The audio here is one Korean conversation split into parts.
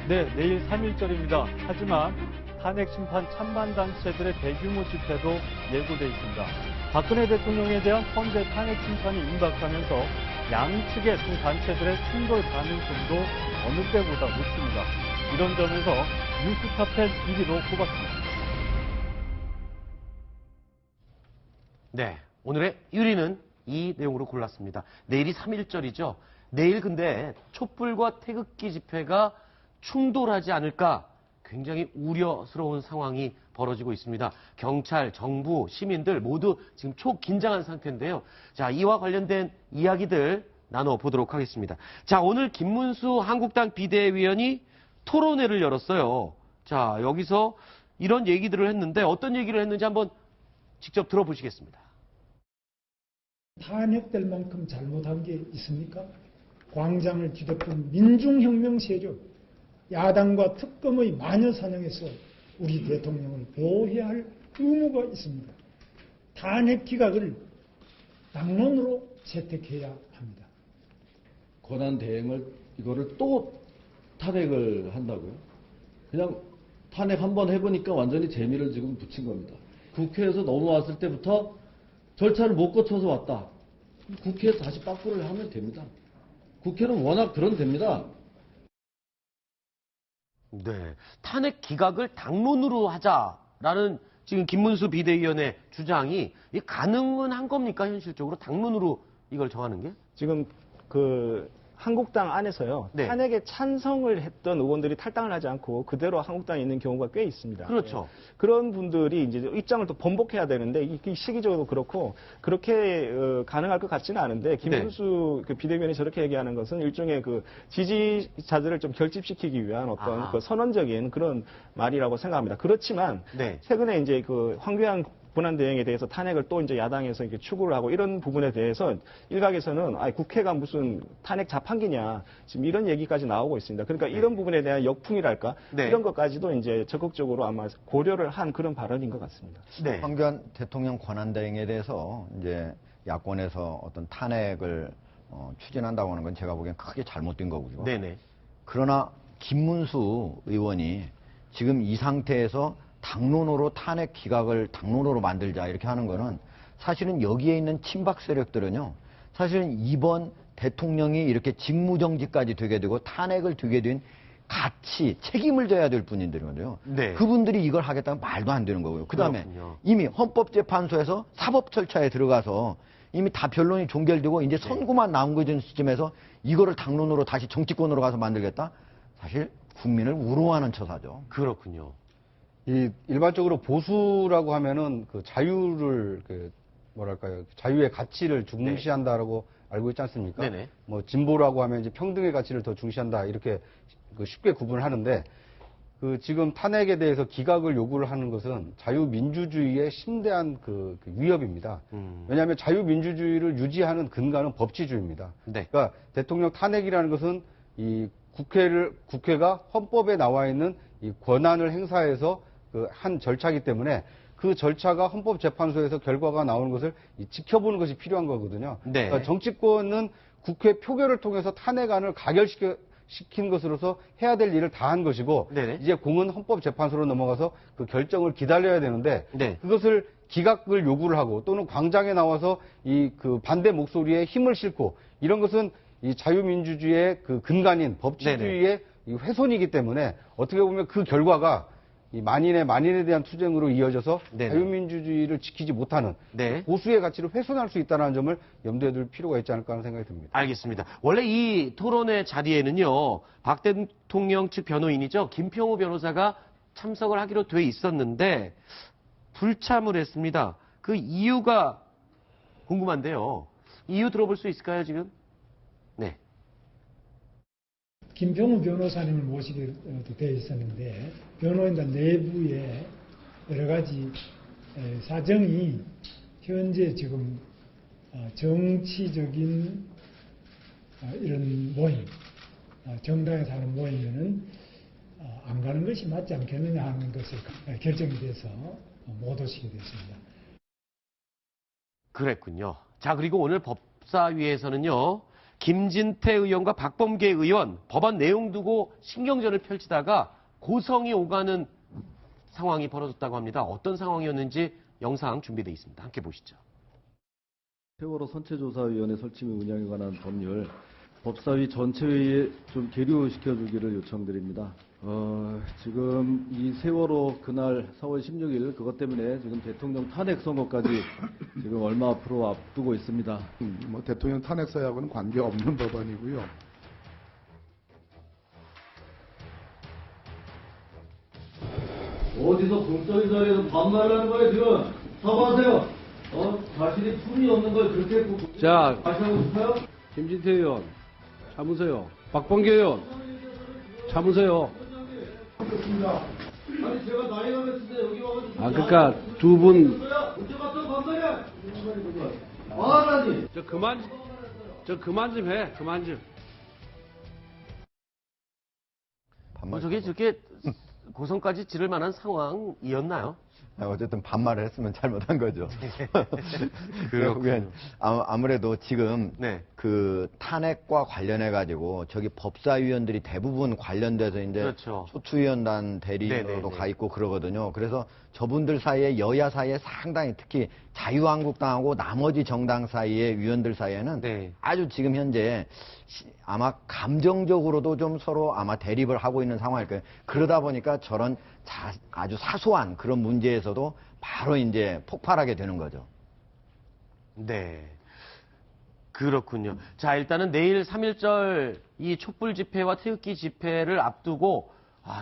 네, 내일 3.1절입니다. 하지만 탄핵 심판 찬반 단체들의 대규모 집회도 예고돼 있습니다. 박근혜 대통령에 대한 헌재 탄핵 심판이 임박하면서 양측의 두 단체들의 충돌 가능성도 어느 때보다 높습니다. 이런 점에서 뉴스탑10 1위로 꼽았습니다. 네, 오늘의 1위는 이 내용으로 골랐습니다. 내일이 3.1절이죠. 내일 근데 촛불과 태극기 집회가 충돌하지 않을까 굉장히 우려스러운 상황이 벌어지고 있습니다. 경찰, 정부, 시민들 모두 지금 초긴장한 상태인데요. 자, 이와 관련된 이야기들 나눠보도록 하겠습니다. 자, 오늘 김문수 한국당 비대위원이 토론회를 열었어요. 자, 여기서 이런 얘기들을 했는데 어떤 얘기를 했는지 한번 직접 들어보시겠습니다. 탄핵될 만큼 잘못한 게 있습니까? 광장을 뒤덮은 민중혁명 세력, 야당과 특검의 마녀사냥에서 우리 대통령을 보호해야 할 의무가 있습니다. 탄핵 기각을 당론으로 채택해야 합니다. 권한 대행을 이거를 또 탄핵을 한다고요? 그냥 탄핵 한번 해보니까 완전히 재미를 지금 붙인 겁니다. 국회에서 넘어왔을 때부터 절차를 못 거쳐서 왔다. 국회에서 다시 빠꾸를 하면 됩니다. 국회는 워낙 그런 됩니다. 네, 탄핵 기각을 당론으로 하자라는 지금 김문수 비대위원의 주장이 가능은 한 겁니까? 현실적으로 당론으로 이걸 정하는 게? 지금 한국당 안에서요. 네. 탄핵에 찬성을 했던 의원들이 탈당을 하지 않고 그대로 한국당에 있는 경우가 꽤 있습니다. 그렇죠. 그런 분들이 이제 입장을 또 번복해야 되는데 이 시기적으로 그렇고 그렇게 가능할 것 같지는 않은데 김문수 비대위원이 저렇게 얘기하는 것은 일종의 지지자들을 좀 결집시키기 위한 어떤 선언적인 그런 말이라고 생각합니다. 그렇지만 최근에 이제 황교안 권한대행에 대해서 탄핵을 또 이제 야당에서 이렇게 추구를 하고 이런 부분에 대해서 일각에서는 국회가 무슨 탄핵 자판기냐 지금 이런 얘기까지 나오고 있습니다. 그러니까 이런 부분에 대한 역풍이랄까 이런 것까지도 이제 적극적으로 아마 고려를 한 그런 발언인 것 같습니다. 황교안 대통령 권한대행에 대해서 이제 야권에서 어떤 탄핵을 추진한다고 하는 건 제가 보기엔 크게 잘못된 거고요. 그러나 김문수 의원이 지금 이 상태에서 당론으로 탄핵 기각을 당론으로 만들자 이렇게 하는 거는 사실은 여기에 있는 친박 세력들은요. 사실은 이번 대통령이 이렇게 직무정지까지 되게 되고 탄핵을 되게 된 같이 책임을 져야 될 분들이거든요. 그분들이 이걸 하겠다면 말도 안 되는 거고요. 그다음에 이미 헌법재판소에서 사법 절차에 들어가서 이미 다 변론이 종결되고 이제 선고만 나온 거던 시점에서 이거를 당론으로 다시 정치권으로 가서 만들겠다? 사실 국민을 우롱하는 처사죠. 그렇군요. 일반적으로 보수라고 하면은 자유를 자유의 가치를 중시한다라고 알고 있지 않습니까? 뭐 진보라고 하면 이제 평등의 가치를 더 중시한다 이렇게 쉽게 구분을 하는데 지금 탄핵에 대해서 기각을 요구를 하는 것은 자유민주주의의 심대한 위협입니다. 왜냐하면 자유민주주의를 유지하는 근간은 법치주의입니다. 그러니까 대통령 탄핵이라는 것은 이 국회가 헌법에 나와 있는 이 권한을 행사해서 한 절차이기 때문에 그 절차가 헌법재판소에서 결과가 나오는 것을 지켜보는 것이 필요한 거거든요. 그러니까 정치권은 국회 표결을 통해서 탄핵안을 가결시킨 것으로서 해야 될 일을 다 한 것이고 이제 공은 헌법재판소로 넘어가서 그 결정을 기다려야 되는데 그것을 기각을 요구를 하고 또는 광장에 나와서 반대 목소리에 힘을 싣고 이런 것은 이 자유민주주의의 근간인 법치주의의 훼손이기 때문에 어떻게 보면 그 결과가 이 만인에 대한 투쟁으로 이어져서 자유민주주의를 지키지 못하는 보수의 가치를 훼손할 수 있다는 점을 염두에 둘 필요가 있지 않을까 하는 생각이 듭니다. 알겠습니다. 원래 이 토론회 자리에는요. 박 대통령 측 변호인이죠. 김평우 변호사가 참석을 하기로 돼 있었는데 불참을 했습니다. 그 이유가 궁금한데요. 이유 들어볼 수 있을까요, 지금? 김평우 변호사님을 모시게 되어 있었는데 변호인단 내부에 여러 가지 사정이 현재 지금 정치적인 이런 모임, 정당에서 하는 모임에는 안 가는 것이 맞지 않겠느냐 하는 것을 결정이 돼서 못 오시게 됐습니다. 그랬군요. 자, 그리고 오늘 법사위에서는요. 김진태 의원과 박범계 의원 법안 내용 두고 신경전을 펼치다가 고성이 오가는 상황이 벌어졌다고 합니다. 어떤 상황이었는지 영상 준비되어 있습니다. 함께 보시죠. 세월호 선체조사위원회 설치 및 운영에 관한 법률 법사위 전체회의에 좀 계류시켜주기를 요청드립니다. 지금 이 세월호 그날 4월 16일 그것 때문에 지금 대통령 탄핵 선거까지 지금 얼마 앞으로 앞두고 있습니다. 뭐 대통령 탄핵 사하고는 관계없는 법안이고요. 어디서 공적인 자리에서 반말을 하는 거예요 지금? 사과하세요. 자신이 품이 없는 걸 그렇게 꼭 자, 다시 하고 싶어요? 김진태 의원, 참으세요. 박범계 의원, 참으세요. 아니 제가 나이가 몇인데 여기 와가지고 그러니까 두 분, 언제 봤던 반말이야? 말하니. 저 그만 좀 해. 그만 좀. 저게 고성까지 지를 만한 상황이었나요? 어쨌든 반말을 했으면 잘못한 거죠. 결국엔 아무래도 지금 네. 그 탄핵과 관련해 가지고 저기 법사위원들이 대부분 관련돼서 이제 그렇죠. 소추위원단 대리로 가 있고 그러거든요. 그래서 저분들 사이에 여야 사이에 상당히 특히 자유한국당하고 나머지 정당 사이의 위원들 사이에는 네. 아주 지금 현재 아마 감정적으로도 좀 서로 아마 대립을 하고 있는 상황일 거예요. 그러다 보니까 저런 아주 사소한 그런 문제에서도 바로 이제 폭발하게 되는 거죠. 네. 그렇군요. 자, 일단은 내일 3.1절 이 촛불 집회와 태극기 집회를 앞두고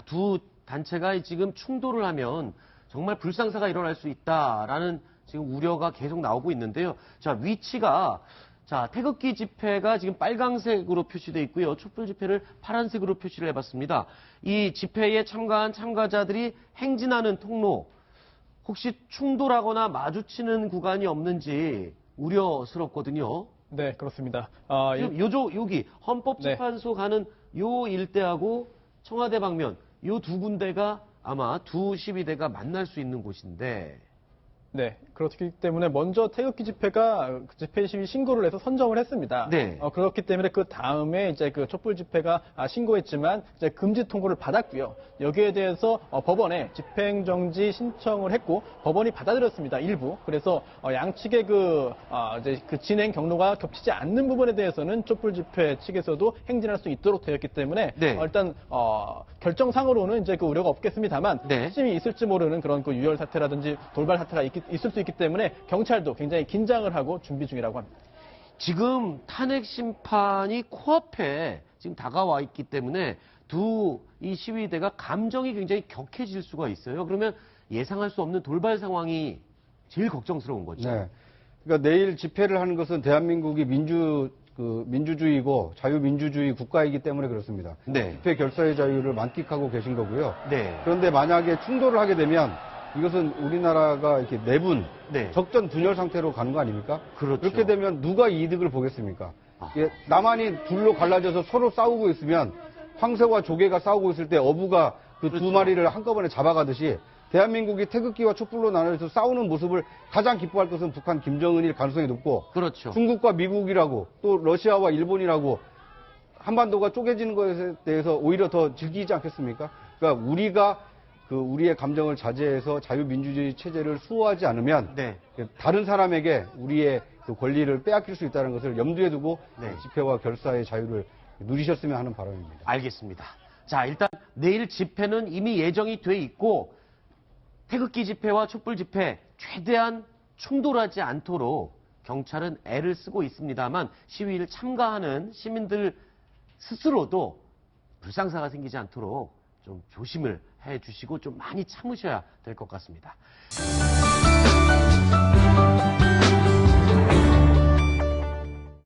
두 단체가 지금 충돌을 하면 정말 불상사가 일어날 수 있다라는 지금 우려가 계속 나오고 있는데요. 자, 위치가 태극기 집회가 지금 빨강색으로 표시되어 있고요. 촛불 집회를 파란색으로 표시를 해봤습니다. 이 집회에 참가한 참가자들이 행진하는 통로, 혹시 충돌하거나 마주치는 구간이 없는지 우려스럽거든요. 네, 그렇습니다. 지금 여기 헌법재판소 가는 요 일대하고 청와대 방면 요 두 군데가 아마 두 시위대가 만날 수 있는 곳인데. 네, 그렇기 때문에 먼저 태극기 집회가 집회 시위 신고를 해서 선정을 했습니다. 네. 그렇기 때문에 그 다음에 이제 그 촛불 집회가 신고했지만 이제 금지 통보를 받았고요. 여기에 대해서 법원에 집행 정지 신청을 했고 법원이 받아들였습니다. 일부. 그래서 양측의 이제 그 진행 경로가 겹치지 않는 부분에 대해서는 촛불 집회 측에서도 행진할 수 있도록 되었기 때문에 네. 일단 결정상으로는 이제 그 우려가 없겠습니다만 네. 핵심이 있을지 모르는 그런 그 유혈 사태라든지 돌발 사태가 있을 수 있기 때문에 경찰도 굉장히 긴장을 하고 준비 중이라고 합니다. 지금 탄핵 심판이 코앞에 지금 다가와 있기 때문에 이 시위대가 감정이 굉장히 격해질 수가 있어요. 그러면 예상할 수 없는 돌발 상황이 제일 걱정스러운 거죠. 네. 그러니까 내일 집회를 하는 것은 대한민국이 민주주의고 자유민주주의 국가이기 때문에 그렇습니다. 네. 집회 결사의 자유를 만끽하고 계신 거고요. 네. 그런데 만약에 충돌을 하게 되면 이것은 우리나라가 이렇게 내분, 네. 적전 분열 상태로 가는 거 아닙니까? 그렇죠. 그렇게 되면 누가 이득을 보겠습니까? 남한이 둘로 갈라져서 서로 싸우고 있으면 황새와 조개가 싸우고 있을 때 어부가 그 두 마리를 한꺼번에 잡아가듯이 대한민국이 태극기와 촛불로 나눠서 싸우는 모습을 가장 기뻐할 것은 북한 김정은일 가능성이 높고 그렇죠. 중국과 미국이라고 또 러시아와 일본이라고 한반도가 쪼개지는 것에 대해서 오히려 더 즐기지 않겠습니까? 그러니까 우리가 우리의 감정을 자제해서 자유민주주의 체제를 수호하지 않으면 네. 다른 사람에게 우리의 그 권리를 빼앗길 수 있다는 것을 염두에 두고 네. 집회와 결사의 자유를 누리셨으면 하는 바람입니다. 알겠습니다. 자, 일단 내일 집회는 이미 예정이 돼 있고 태극기 집회와 촛불 집회 최대한 충돌하지 않도록 경찰은 애를 쓰고 있습니다만 시위를 참가하는 시민들 스스로도 불상사가 생기지 않도록 좀 조심을 해 주시고 좀 많이 참으셔야 될 것 같습니다.